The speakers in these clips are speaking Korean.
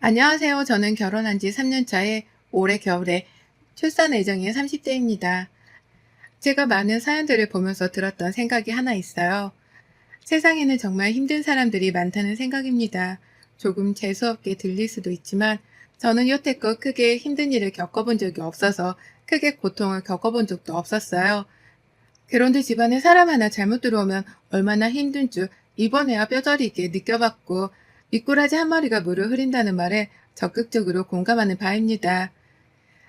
안녕하세요. 저는 결혼한 지 3년 차에 올해 겨울에 출산 예정인 30대입니다. 제가 많은 사연들을 보면서 들었던 생각이 하나 있어요. 세상에는 정말 힘든 사람들이 많다는 생각입니다. 조금 재수없게 들릴 수도 있지만 저는 여태껏 크게 힘든 일을 겪어본 적이 없어서 크게 고통을 겪어본 적도 없었어요. 그런데 집안에 사람 하나 잘못 들어오면 얼마나 힘든 줄 이번에야 뼈저리게 느껴봤고, 미꾸라지 한 마리가 물을 흐린다는 말에 적극적으로 공감하는 바입니다.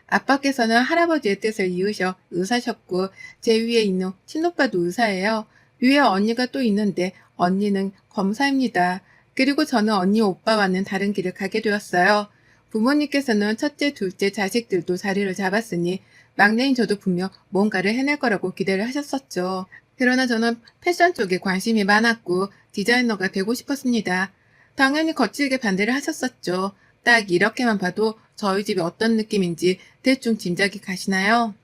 아빠께서는 할아버지의 뜻을 이으셔 의사셨고, 제 위에 있는 친오빠도 의사예요. 위에 언니가 또 있는데 언니는 검사입니다. 그리고 저는 언니 오빠와는 다른 길을 가게 되었어요. 부모님께서는 첫째, 둘째 자식들도 자리를 잡았으니 막내인 저도 분명 뭔가를 해낼 거라고 기대를 하셨었죠. 그러나 저는 패션 쪽에 관심이 많았고 디자이너가 되고 싶었습니다. 당연히 거칠게 반대를 하셨었죠. 딱 이렇게만 봐도 저희 집이 어떤 느낌인지 대충 짐작이 가시나요?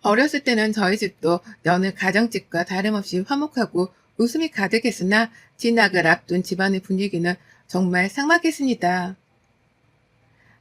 어렸을 때는 저희 집도 여느 가정집과 다름없이 화목하고 웃음이 가득했으나 진학을 앞둔 집안의 분위기는 정말 삭막했습니다.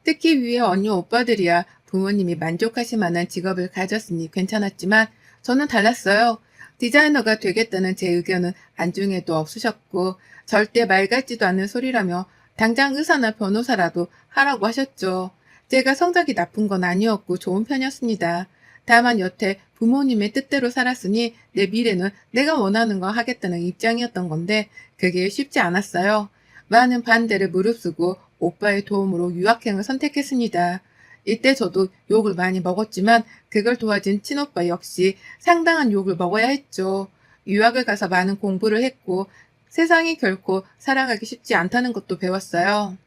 특히 위에 언니 오빠들이야 부모님이 만족하실 만한 직업을 가졌으니 괜찮았지만 저는 달랐어요. 디자이너가 되겠다는 제 의견은 안중에도 없으셨고 절대 말 같지도 않은 소리라며 당장 의사나 변호사라도 하라고 하셨죠. 제가 성적이 나쁜 건 아니었고 좋은 편이었습니다. 다만 여태 부모님의 뜻대로 살았으니 내 미래는 내가 원하는 거 하겠다는 입장이었던 건데 그게 쉽지 않았어요. 많은 반대를 무릅쓰고 오빠의 도움으로 유학행을 선택했습니다. 이때 저도 욕을 많이 먹었지만 그걸 도와준 친오빠 역시 상당한 욕을 먹어야 했죠. 유학을 가서 많은 공부를 했고 세상이 결코 살아가기 쉽지 않다는 것도 배웠어요.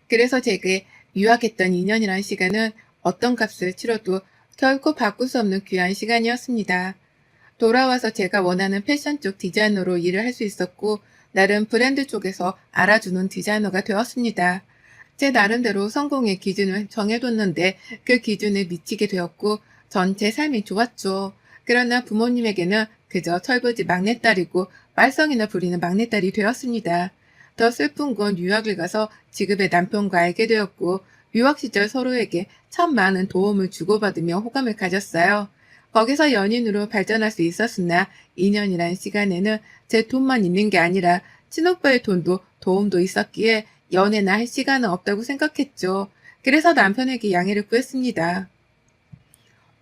그래서 제게 유학했던 2년이라는 시간은 어떤 값을 치러도 결코 바꿀 수 없는 귀한 시간이었습니다. 돌아와서 제가 원하는 패션 쪽 디자이너로 일을 할 수 있었고 나름 브랜드 쪽에서 알아주는 디자이너가 되었습니다. 제 나름대로 성공의 기준을 정해뒀는데 그 기준에 미치게 되었고 전체 삶이 좋았죠. 그러나 부모님에게는 그저 철부지 막내딸이고 말썽이나 부리는 막내딸이 되었습니다. 더 슬픈 건 유학을 가서 지금의 남편과 알게 되었고 유학 시절 서로에게 참 많은 도움을 주고받으며 호감을 가졌어요. 거기서 연인으로 발전할 수 있었으나 2년이란 시간에는 제 돈만 있는 게 아니라 친오빠의 돈도 도움도 있었기에 연애나 할 시간은 없다고 생각했죠. 그래서 남편에게 양해를 구했습니다.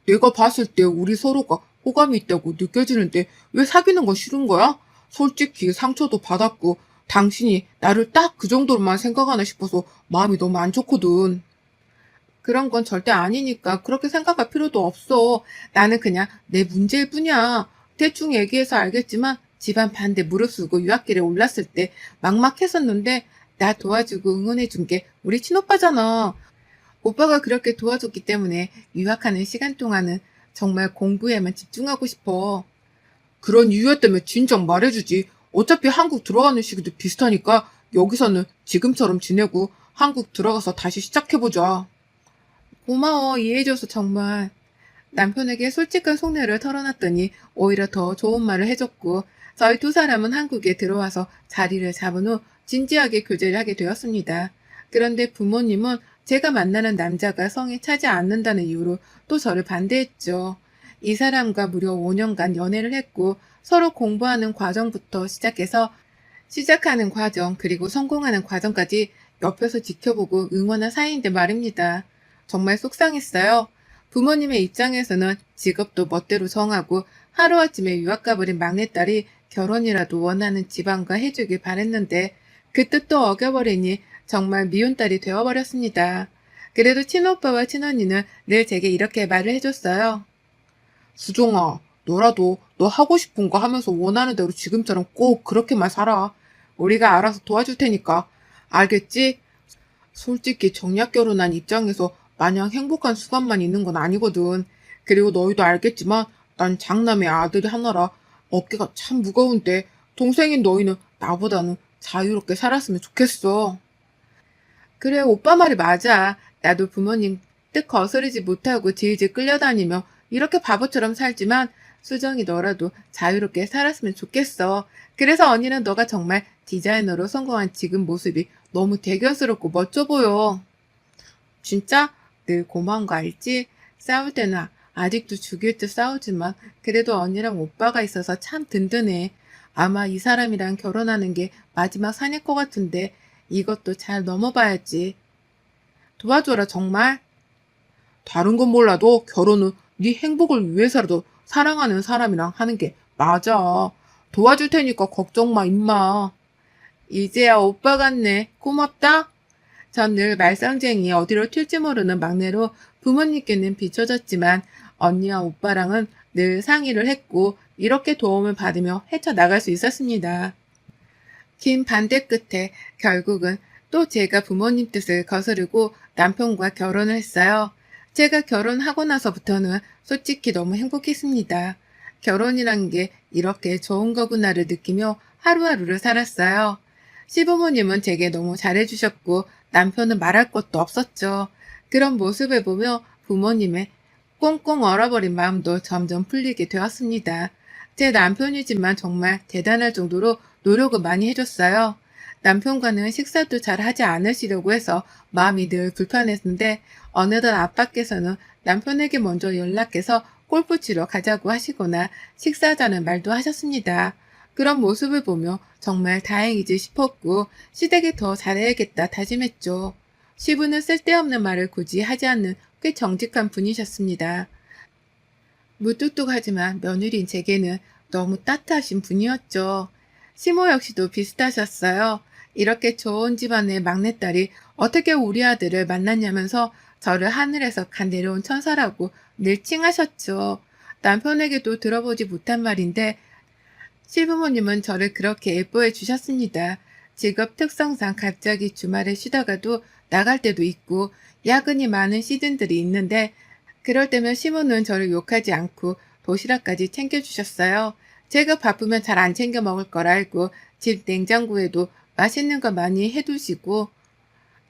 내가 봤을 때 우리 서로가 호감이 있다고 느껴지는데 왜 사귀는 거 싫은 거야? 솔직히 상처도 받았고 당신이 나를 딱 그 정도로만 생각하나 싶어서 마음이 너무 안 좋거든. 그런 건 절대 아니니까 그렇게 생각할 필요도 없어. 나는 그냥 내 문제일 뿐이야. 대충 얘기해서 알겠지만 집안 반대 무릅쓰고 유학길에 올랐을 때 막막했었는데 나 도와주고 응원해준 게 우리 친오빠잖아. 오빠가 그렇게 도와줬기 때문에 유학하는 시간 동안은 정말 공부에만 집중하고 싶어. 그런 이유였다면 진작 말해주지. 어차피 한국 들어가는 시기도 비슷하니까 여기서는 지금처럼 지내고 한국 들어가서 다시 시작해보자. 고마워, 이해해줘서 정말. 남편에게 솔직한 속내를 털어놨더니 오히려 더 좋은 말을 해줬고 저희 두 사람은 한국에 들어와서 자리를 잡은 후 진지하게 교제를 하게 되었습니다. 그런데 부모님은 제가 만나는 남자가 성에 차지 않는다는 이유로 또 저를 반대했죠. 이 사람과 무려 5년간 연애를 했고 서로 공부하는 과정부터 시작해서 시작하는 과정 그리고 성공하는 과정까지 옆에서 지켜보고 응원한 사이인데 말입니다. 정말 속상했어요. 부모님의 입장에서는 직업도 멋대로 정하고 하루아침에 유학 가버린 막내딸이 결혼이라도 원하는 집안과 해주길 바랬는데 그 뜻도 어겨버리니 정말 미운 딸이 되어버렸습니다. 그래도 친오빠와 친언니는 늘 제게 이렇게 말을 해줬어요. 수정아, 너라도 너 하고 싶은 거 하면서 원하는 대로 지금처럼 꼭 그렇게만 살아. 우리가 알아서 도와줄 테니까. 알겠지? 솔직히 정략 결혼한 입장에서 마냥 행복한 수간만 있는 건 아니거든. 그리고 너희도 알겠지만 난 장남의 아들이 하나라 어깨가 참 무거운데 동생인 너희는 나보다는 자유롭게 살았으면 좋겠어. 그래, 오빠 말이 맞아. 나도 부모님 뜻 거스르지 못하고 질질 끌려다니며 이렇게 바보처럼 살지만 수정이 너라도 자유롭게 살았으면 좋겠어. 그래서 언니는 너가 정말 디자이너로 성공한 지금 모습이 너무 대견스럽고 멋져 보여. 진짜? 늘 고마운 거 알지? 싸울 때는 아직도 죽일 듯 싸우지만 그래도 언니랑 오빠가 있어서 참 든든해. 아마 이 사람이랑 결혼하는 게 마지막 산일 것 같은데 이것도 잘 넘어봐야지. 도와줘라 정말. 다른 건 몰라도 결혼은 네 행복을 위해서라도 사랑하는 사람이랑 하는 게 맞아. 도와줄 테니까 걱정 마, 임마. 이제야 오빠 같네. 고맙다. 전 늘 말썽쟁이 어디로 튈지 모르는 막내로 부모님께는 비춰졌지만 언니와 오빠랑은 늘 상의를 했고 이렇게 도움을 받으며 헤쳐나갈 수 있었습니다. 긴 반대 끝에 결국은 또 제가 부모님 뜻을 거스르고 남편과 결혼을 했어요. 제가 결혼하고 나서부터는 솔직히 너무 행복했습니다. 결혼이란 게 이렇게 좋은 거구나를 느끼며 하루하루를 살았어요. 시부모님은 제게 너무 잘해주셨고 남편은 말할 것도 없었죠. 그런 모습을 보며 부모님의 꽁꽁 얼어버린 마음도 점점 풀리게 되었습니다. 제 남편이지만 정말 대단할 정도로 노력을 많이 해줬어요. 남편과는 식사도 잘 하지 않으시려고 해서 마음이 늘 불편했는데 어느덧 아빠께서는 남편에게 먼저 연락해서 골프 치러 가자고 하시거나 식사하자는 말도 하셨습니다. 그런 모습을 보며 정말 다행이지 싶었고 시댁에 더 잘해야겠다 다짐했죠. 시부는 쓸데없는 말을 굳이 하지 않는 꽤 정직한 분이셨습니다. 무뚝뚝하지만 며느리인 제게는 너무 따뜻하신 분이었죠. 시모 역시도 비슷하셨어요. 이렇게 좋은 집안의 막내딸이 어떻게 우리 아들을 만났냐면서 저를 하늘에서 간 내려온 천사라고 늘 칭하셨죠. 남편에게도 들어보지 못한 말인데 시부모님은 저를 그렇게 예뻐해 주셨습니다. 직업 특성상 갑자기 주말에 쉬다가도 나갈 때도 있고 야근이 많은 시즌들이 있는데 그럴 때면 시모는 저를 욕하지 않고 도시락까지 챙겨주셨어요. 제가 바쁘면 잘 안 챙겨 먹을 걸 알고 집 냉장고에도 맛있는 거 많이 해두시고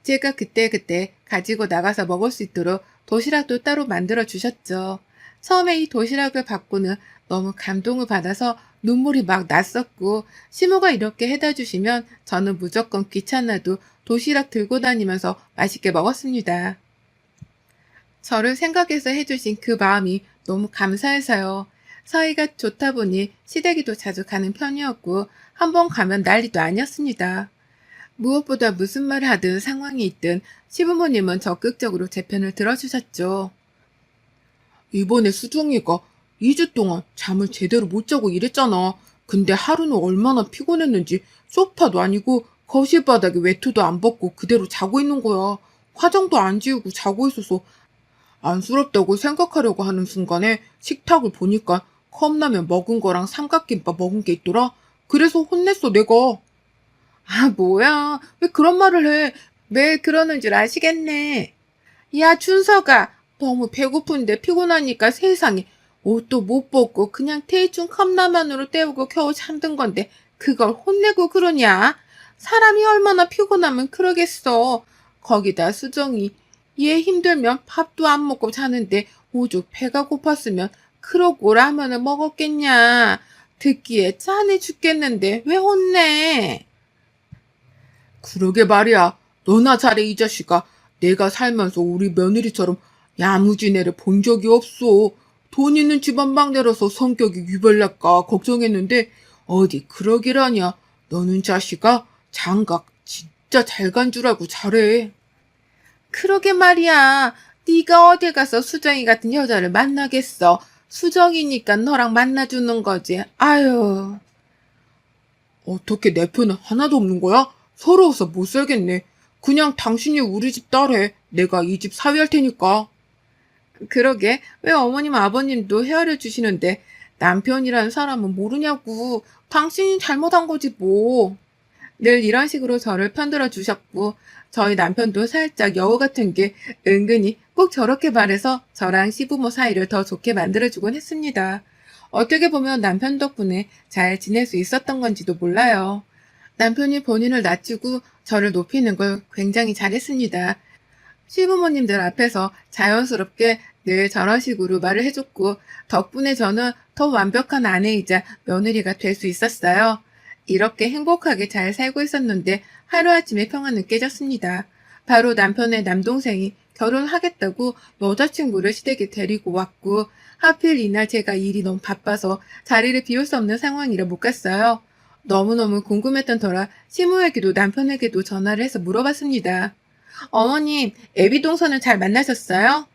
제가 그때그때 가지고 나가서 먹을 수 있도록 도시락도 따로 만들어 주셨죠. 처음에 이 도시락을 받고는 너무 감동을 받아서 눈물이 막 났었고 시모가 이렇게 해다 주시면 저는 무조건 귀찮아도 도시락 들고 다니면서 맛있게 먹었습니다. 저를 생각해서 해주신 그 마음이 너무 감사해서요. 사이가 좋다 보니 시댁에도 자주 가는 편이었고 한번 가면 난리도 아니었습니다. 무엇보다 무슨 말을 하든 상황이 있든 시부모님은 적극적으로 제 편을 들어주셨죠. 이번에 수정이가 2주 동안 잠을 제대로 못 자고 이랬잖아. 근데 하루는 얼마나 피곤했는지 소파도 아니고 거실 바닥에 외투도 안 벗고 그대로 자고 있는 거야. 화장도 안 지우고 자고 있어서 안쓰럽다고 생각하려고 하는 순간에 식탁을 보니까 컵라면 먹은 거랑 삼각김밥 먹은 게 있더라. 그래서 혼냈어, 내가. 아, 뭐야. 왜 그런 말을 해. 매일 그러는 줄 아시겠네. 야, 준서가. 너무 배고픈데 피곤하니까 세상에 옷도 못 벗고 그냥 대충 컵라면으로 때우고 겨우 잠든 건데 그걸 혼내고 그러냐? 사람이 얼마나 피곤하면 그러겠어. 거기다 수정이 얘 힘들면 밥도 안 먹고 자는데 오죽 배가 고팠으면 그러고 라면을 먹었겠냐. 듣기에 짠해 죽겠는데 왜 혼내? 그러게 말이야. 너나 잘해, 이 자식아. 내가 살면서 우리 며느리처럼 야무진 애를 본 적이 없어. 돈 있는 집안 막내라서 성격이 유별날까 걱정했는데 어디 그러기라냐. 너는 자식아 장각 진짜 잘 간 줄 알고 잘해. 그러게 말이야. 네가 어딜 가서 수정이 같은 여자를 만나겠어. 수정이니까 너랑 만나주는 거지. 아유. 어떻게 내 편은 하나도 없는 거야? 서러워서 못 살겠네. 그냥 당신이 우리 집 딸해. 내가 이 집 사위할 테니까. 그러게 왜 어머님 아버님도 헤아려 주시는데 남편이라는 사람은 모르냐고. 당신이 잘못한 거지 뭐. 늘 이런 식으로 저를 편들어 주셨고 저희 남편도 살짝 여우 같은 게 은근히 꼭 저렇게 말해서 저랑 시부모 사이를 더 좋게 만들어주곤 했습니다. 어떻게 보면 남편 덕분에 잘 지낼 수 있었던 건지도 몰라요. 남편이 본인을 낮추고 저를 높이는 걸 굉장히 잘했습니다. 시부모님들 앞에서 자연스럽게 늘 저런 식으로 말을 해줬고 덕분에 저는 더 완벽한 아내이자 며느리가 될 수 있었어요. 이렇게 행복하게 잘 살고 있었는데 하루아침에 평화는 깨졌습니다. 바로 남편의 남동생이 결혼하겠다고 여자친구를 시댁에 데리고 왔고, 하필 이날 제가 일이 너무 바빠서 자리를 비울 수 없는 상황이라 못 갔어요. 너무너무 궁금했던 터라 시모에게도 남편에게도 전화를 해서 물어봤습니다. 어머님, 애비 동서는 잘 만나셨어요?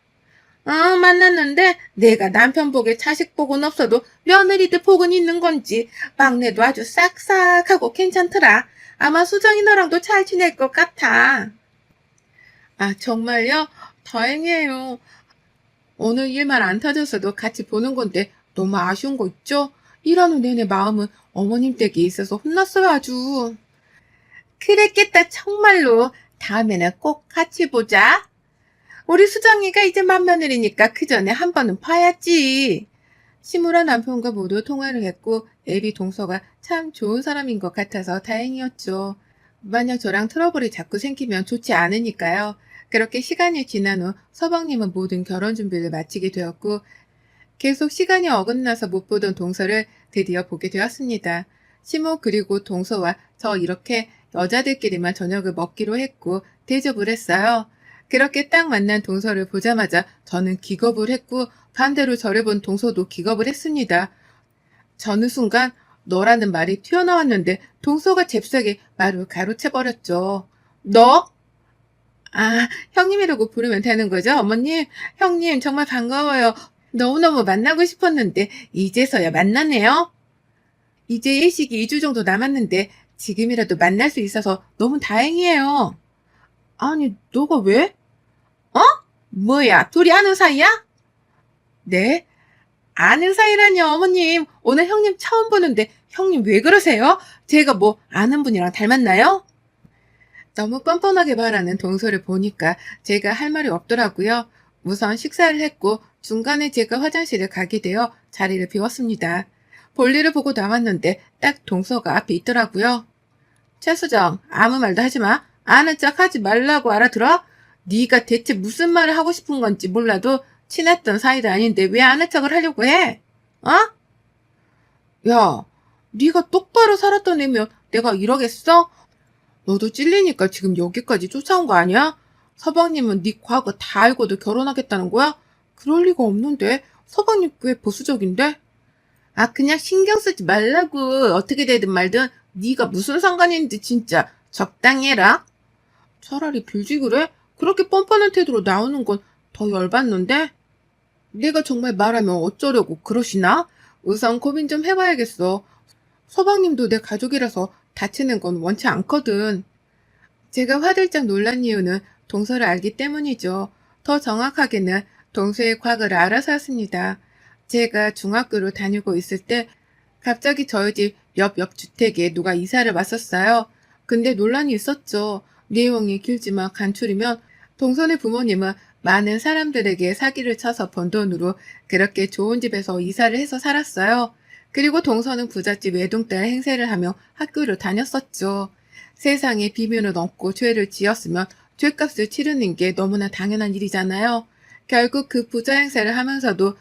만났는데 내가 남편 복에 자식 복은 없어도 며느리들 복은 있는 건지 막내도 아주 싹싹하고 괜찮더라. 아마 수정이 너랑도 잘 지낼 것 같아. 아, 정말요? 다행이에요. 오늘 일만 안 터졌어도 같이 보는 건데 너무 아쉬운 거 있죠? 일하는 내내 마음은 어머님 댁에 있어서 혼났어요, 아주. 그랬겠다, 정말로. 다음에는 꼭 같이 보자. 우리 수정이가 이제 맏며느리니까 그 전에 한 번은 봐야지. 시무라 남편과 모두 통화를 했고 애비 동서가 참 좋은 사람인 것 같아서 다행이었죠. 만약 저랑 트러블이 자꾸 생기면 좋지 않으니까요. 그렇게 시간이 지난 후 서방님은 모든 결혼 준비를 마치게 되었고 계속 시간이 어긋나서 못 보던 동서를 드디어 보게 되었습니다. 시모 그리고 동서와 저 이렇게 여자들끼리만 저녁을 먹기로 했고 대접을 했어요. 그렇게 딱 만난 동서를 보자마자 저는 기겁을 했고 반대로 저를 본 동서도 기겁을 했습니다. 저는 순간 너라는 말이 튀어나왔는데 동서가 잽싸게 말을 가로채버렸죠. 너? 아, 형님이라고 부르면 되는 거죠, 어머님? 형님 정말 반가워요. 너무너무 만나고 싶었는데 이제서야 만나네요. 이제 일식이 2주 정도 남았는데 지금이라도 만날 수 있어서 너무 다행이에요. 아니, 너가 왜? 어? 뭐야, 둘이 아는 사이야? 네? 아는 사이라뇨, 어머님. 오늘 형님 처음 보는데 형님 왜 그러세요? 제가 뭐 아는 분이랑 닮았나요? 너무 뻔뻔하게 말하는 동서를 보니까 제가 할 말이 없더라고요. 우선 식사를 했고 중간에 제가 화장실을 가게 되어 자리를 비웠습니다. 볼일을 보고 나왔는데 딱 동서가 앞에 있더라고요. 최수정, 아무 말도 하지 마. 아는 척 하지 말라고 알아들어? 네가 대체 무슨 말을 하고 싶은 건지 몰라도 친했던 사이도 아닌데 왜 아는 척을 하려고 해? 어? 야, 네가 똑바로 살았던 애면 내가 이러겠어? 너도 찔리니까 지금 여기까지 쫓아온 거 아니야? 서방님은 네 과거 다 알고도 결혼하겠다는 거야? 그럴 리가 없는데. 서방님 꽤 보수적인데? 아, 그냥 신경 쓰지 말라고. 어떻게 되든 말든 네가 무슨 상관인지 진짜 적당히 해라. 차라리 빌지 그래? 그렇게 뻔뻔한 태도로 나오는 건 더 열받는데? 내가 정말 말하면 어쩌려고 그러시나? 우선 고민 좀 해봐야겠어. 서방님도 내 가족이라서 다치는 건 원치 않거든. 제가 화들짝 놀란 이유는 동서를 알기 때문이죠. 더 정확하게는 동서의 과거를 알아서였습니다. 제가 중학교를 다니고 있을 때 갑자기 저희 집 옆 주택에 누가 이사를 왔었어요. 근데 논란이 있었죠. 내용이 길지만 간추리면 동선의 부모님은 많은 사람들에게 사기를 쳐서 번 돈으로 그렇게 좋은 집에서 이사를 해서 살았어요. 그리고 동서는 부잣집 외동딸 행세를 하며 학교를 다녔었죠. 세상에 비밀은 없고 죄를 지었으면 죄값을 치르는 게 너무나 당연한 일이잖아요. 결국 그 부자 행세를 하면서도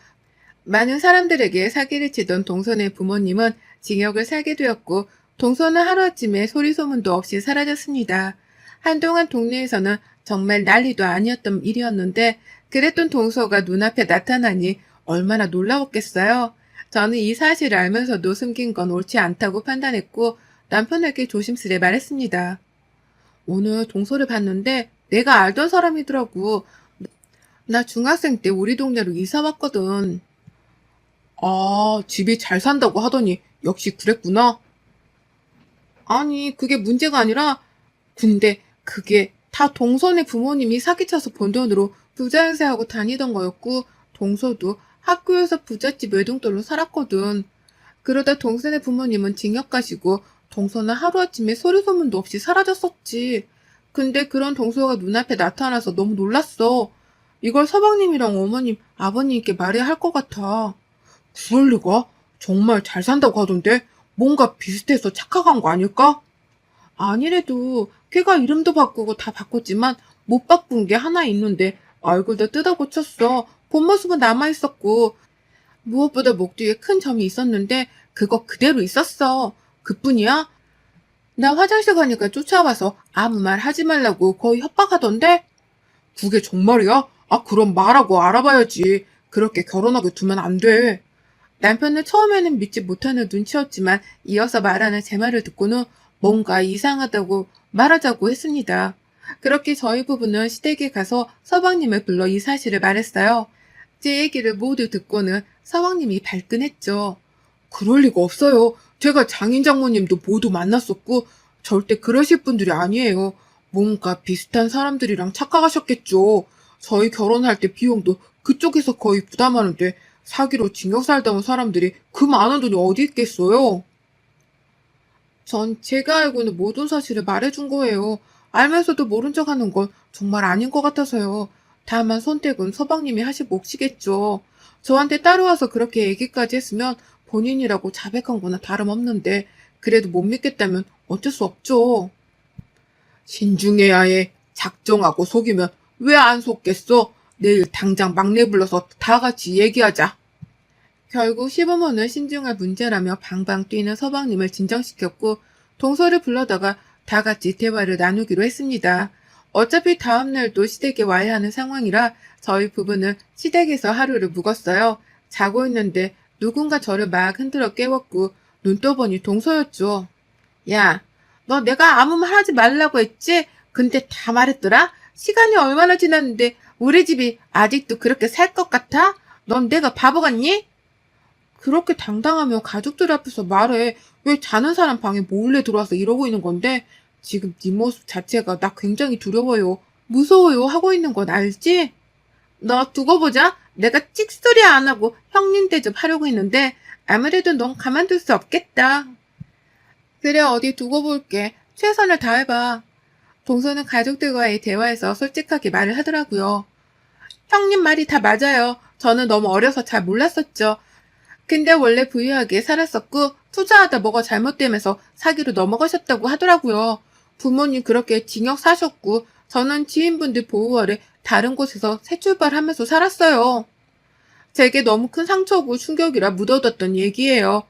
많은 사람들에게 사기를 치던 동선의 부모님은 징역을 살게 되었고 동서는 하루아침에 소리소문도 없이 사라졌습니다. 한동안 동네에서는 정말 난리도 아니었던 일이었는데 그랬던 동서가 눈앞에 나타나니 얼마나 놀라웠겠어요. 저는 이 사실을 알면서도 숨긴 건 옳지 않다고 판단했고 남편에게 조심스레 말했습니다. 오늘 동서를 봤는데 내가 알던 사람이더라고. 나 중학생 때 우리 동네로 이사 왔거든. 아, 집이 잘 산다고 하더니 역시 그랬구나. 아니, 그게 문제가 아니라 근데 그게 다 동선의 부모님이 사기쳐서 번 돈으로 부자 행세하고 다니던 거였고 동서도 학교에서 부잣집 외동딸로 살았거든. 그러다 동선의 부모님은 징역 가시고 동서는 하루아침에 소리소문도 없이 사라졌었지. 근데 그런 동서가 눈앞에 나타나서 너무 놀랐어. 이걸 서방님이랑 어머님, 아버님께 말해야 할 것 같아. 그럴 리가? 정말 잘 산다고 하던데 뭔가 비슷해서 착각한 거 아닐까? 아니래도 걔가 이름도 바꾸고 다 바꿨지만 못 바꾼 게 하나 있는데 얼굴도 뜯어 고쳤어. 본 모습은 남아있었고 무엇보다 목 뒤에 큰 점이 있었는데 그거 그대로 있었어. 그뿐이야? 나 화장실 가니까 쫓아와서 아무 말 하지 말라고 거의 협박하던데? 그게 정말이야? 아, 그럼 말하고 알아봐야지. 그렇게 결혼하게 두면 안 돼. 남편은 처음에는 믿지 못하는 눈치였지만 이어서 말하는 제 말을 듣고는 뭔가 이상하다고 말하자고 했습니다. 그렇게 저희 부부는 시댁에 가서 서방님을 불러 이 사실을 말했어요. 제 얘기를 모두 듣고는 서방님이 발끈했죠. 그럴 리가 없어요. 제가 장인 장모님도 모두 만났었고 절대 그러실 분들이 아니에요. 뭔가 비슷한 사람들이랑 착각하셨겠죠. 저희 결혼할 때 비용도 그쪽에서 거의 부담하는데 사기로 징역 살다 온 사람들이 그 많은 돈이 어디 있겠어요? 전 제가 알고 있는 모든 사실을 말해준 거예요. 알면서도 모른 척 하는 건 정말 아닌 것 같아서요. 다만 선택은 서방님이 하실 몫이겠죠. 저한테 따라와서 그렇게 얘기까지 했으면 본인이라고 자백한 거나 다름없는데 그래도 못 믿겠다면 어쩔 수 없죠. 신중해야 해. 작정하고 속이면 왜 안 속겠어? 내일 당장 막내 불러서 다 같이 얘기하자. 결국 시부모는 신중할 문제라며 방방 뛰는 서방님을 진정시켰고 동서를 불러다가 다 같이 대화를 나누기로 했습니다. 어차피 다음날도 시댁에 와야 하는 상황이라 저희 부부는 시댁에서 하루를 묵었어요. 자고 있는데 누군가 저를 막 흔들어 깨웠고 눈 떠보니 동서였죠. 야, 너 내가 아무 말 하지 말라고 했지? 근데 다 말했더라? 시간이 얼마나 지났는데 우리 집이 아직도 그렇게 살 것 같아? 넌 내가 바보 같니? 그렇게 당당하며 가족들 앞에서 말해. 왜 자는 사람 방에 몰래 들어와서 이러고 있는 건데? 지금 네 모습 자체가 나 굉장히 두려워요. 무서워요 하고 있는 건 알지? 너 두고 보자. 내가 찍소리 안 하고 형님 대접하려고 했는데 아무래도 넌 가만둘 수 없겠다. 그래 어디 두고 볼게. 최선을 다해봐. 동서는 가족들과의 대화에서 솔직하게 말을 하더라고요. 형님 말이 다 맞아요. 저는 너무 어려서 잘 몰랐었죠. 근데 원래 부유하게 살았었고 투자하다 뭐가 잘못되면서 사기로 넘어가셨다고 하더라고요. 부모님 그렇게 징역 사셨고 저는 지인분들 보호 아래 다른 곳에서 새 출발하면서 살았어요. 제게 너무 큰 상처고 충격이라 묻어뒀던 얘기예요.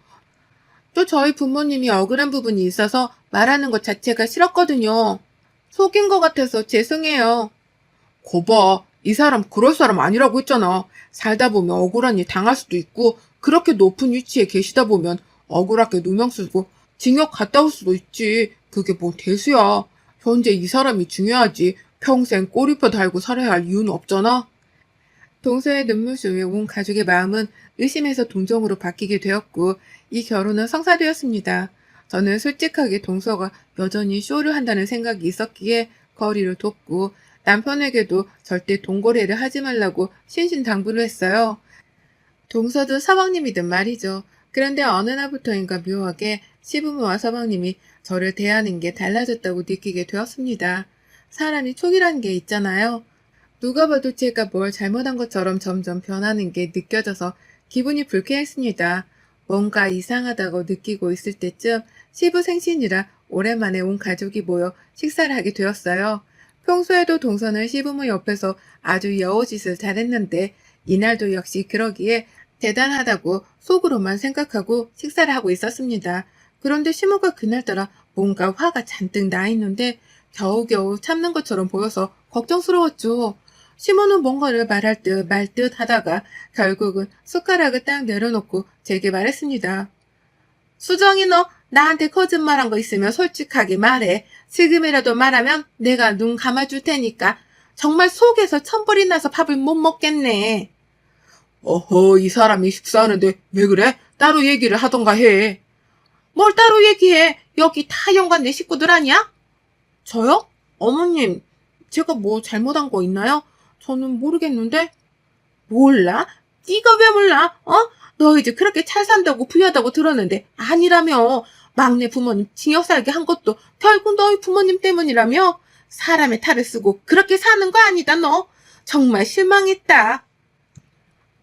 또 저희 부모님이 억울한 부분이 있어서 말하는 것 자체가 싫었거든요. 속인 것 같아서 죄송해요. 거봐, 이 사람 그럴 사람 아니라고 했잖아. 살다 보면 억울한 일 당할 수도 있고 그렇게 높은 위치에 계시다 보면 억울하게 누명 쓰고 징역 갔다 올 수도 있지. 그게 뭐 대수야. 현재 이 사람이 중요하지. 평생 꼬리표 달고 살아야 할 이유는 없잖아. 동서의 눈물소에 온 가족의 마음은 의심에서 동정으로 바뀌게 되었고 이 결혼은 성사되었습니다. 저는 솔직하게 동서가 여전히 쇼를 한다는 생각이 있었기에 거리를 뒀고 남편에게도 절대 동거래를 하지 말라고 신신당부를 했어요. 동서도 서방님이든 말이죠. 그런데 어느 날부터인가 묘하게 시부모와 서방님이 저를 대하는 게 달라졌다고 느끼게 되었습니다. 사람이 촉이라는 게 있잖아요. 누가 봐도 제가 뭘 잘못한 것처럼 점점 변하는 게 느껴져서 기분이 불쾌했습니다. 뭔가 이상하다고 느끼고 있을 때쯤 시부 생신이라 오랜만에 온 가족이 모여 식사를 하게 되었어요. 평소에도 동서는 시부모 옆에서 아주 여우짓을 잘했는데 이날도 역시 그러기에 대단하다고 속으로만 생각하고 식사를 하고 있었습니다. 그런데 시모가 그날따라 뭔가 화가 잔뜩 나 있는데 겨우겨우 참는 것처럼 보여서 걱정스러웠죠. 시모는 뭔가를 말할 듯 말 듯 하다가 결국은 숟가락을 딱 내려놓고 제게 말했습니다. 수정이 너 나한테 거짓말한 거 있으면 솔직하게 말해. 지금이라도 말하면 내가 눈 감아줄 테니까. 정말 속에서 천불이 나서 밥을 못 먹겠네. 어허, 이 사람이 식사하는데 왜 그래? 따로 얘기를 하던가 해. 뭘 따로 얘기해? 여기 다 연관 내 식구들 아니야? 저요? 어머님, 제가 뭐 잘못한 거 있나요? 저는 모르겠는데. 몰라? 네가 왜 몰라? 어? 너희 집 그렇게 잘 산다고 부유하다고 들었는데 아니라며. 막내 부모님 징역 살게 한 것도 결국 너희 부모님 때문이라며. 사람의 탈을 쓰고 그렇게 사는 거 아니다 너. 정말 실망했다.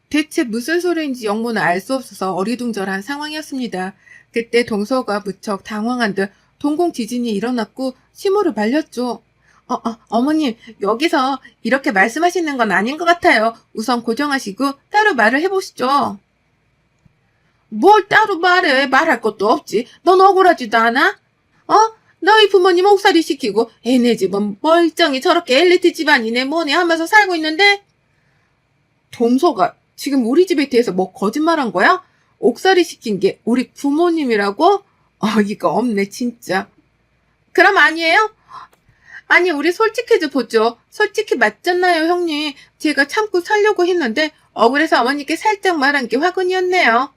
대체 무슨 소리인지 영문은 알 수 없어서 어리둥절한 상황이었습니다. 그때 동서가 무척 당황한 듯 동공 지진이 일어났고 시모를 말렸죠. 어머님, 여기서 이렇게 말씀하시는 건 아닌 것 같아요. 우선 고정하시고 따로 말을 해보시죠. 뭘 따로 말해? 말할 것도 없지. 넌 억울하지도 않아? 어? 너희 부모님 옥살이 시키고 애네 집은 멀쩡히 저렇게 엘리트 집안이네 뭐네 하면서 살고 있는데? 동서가 지금 우리 집에 대해서 뭐 거짓말한 거야? 옥살이 시킨 게 우리 부모님이라고? 어이가 없네 진짜. 그럼 아니에요? 아니 우리 솔직해져 보죠. 솔직히 맞잖아요 형님. 제가 참고 살려고 했는데 억울해서 어머니께 살짝 말한 게 화근이었네요.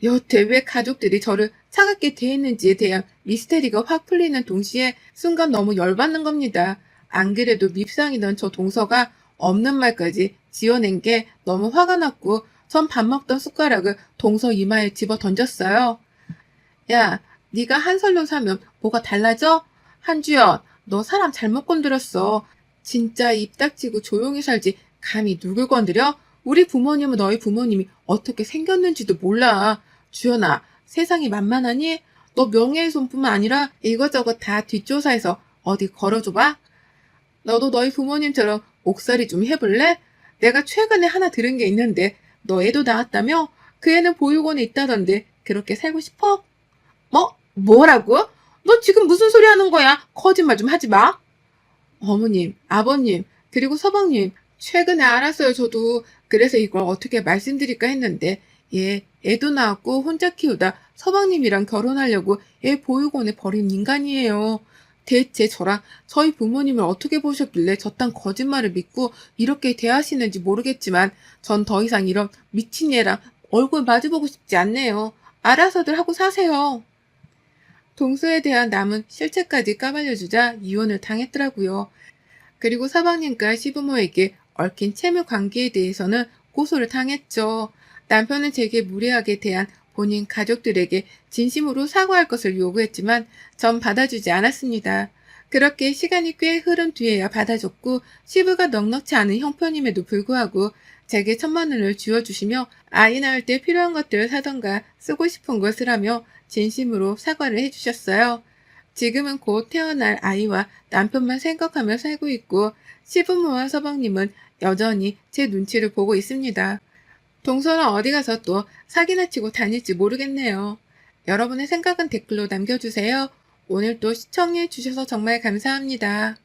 여태 왜 가족들이 저를 차갑게 대했는지에 대한 미스테리가 확 풀리는 동시에 순간 너무 열받는 겁니다. 안 그래도 밉상이던 저 동서가 없는 말까지 지어낸 게 너무 화가 났고 전 밥 먹던 숟가락을 동서 이마에 집어 던졌어요. 야, 네가 한설로 사면 뭐가 달라져? 한주연, 너 사람 잘못 건드렸어. 진짜 입 닥치고 조용히 살지 감히 누굴 건드려? 우리 부모님은 너희 부모님이 어떻게 생겼는지도 몰라. 주연아, 세상이 만만하니? 너 명예훼손뿐만 아니라 이것저것 다 뒷조사해서 어디 걸어줘봐. 너도 너희 부모님처럼 옥살이 좀 해볼래? 내가 최근에 하나 들은 게 있는데 너 애도 낳았다며? 그 애는 보육원에 있다던데 그렇게 살고 싶어? 뭐? 뭐라고? 너 지금 무슨 소리 하는 거야? 거짓말 좀 하지 마. 어머님, 아버님, 그리고 서방님, 최근에 알았어요, 저도. 그래서 이걸 어떻게 말씀드릴까 했는데, 애도 낳았고 혼자 키우다 서방님이랑 결혼하려고 애 보육원에 버린 인간이에요. 대체 저랑 저희 부모님을 어떻게 보셨길래 저딴 거짓말을 믿고 이렇게 대하시는지 모르겠지만, 전 더 이상 이런 미친 애랑 얼굴 마주보고 싶지 않네요. 알아서들 하고 사세요. 동서에 대한 남은 실체까지 까발려주자 이혼을 당했더라고요. 그리고 사방님과 시부모에게 얽힌 채무 관계에 대해서는 고소를 당했죠. 남편은 제게 무례하게 대한 본인 가족들에게 진심으로 사과할 것을 요구했지만 전 받아주지 않았습니다. 그렇게 시간이 꽤 흐른 뒤에야 받아줬고 시부가 넉넉지 않은 형편임에도 불구하고 제게 1,000만 원을 쥐어주시며 아이 낳을 때 필요한 것들을 사던가 쓰고 싶은 것을 하며 진심으로 사과를 해주셨어요. 지금은 곧 태어날 아이와 남편만 생각하며 살고 있고 시부모와 서방님은 여전히 제 눈치를 보고 있습니다. 동서는 어디 가서 또 사기나 치고 다닐지 모르겠네요. 여러분의 생각은 댓글로 남겨주세요. 오늘도 시청해주셔서 정말 감사합니다.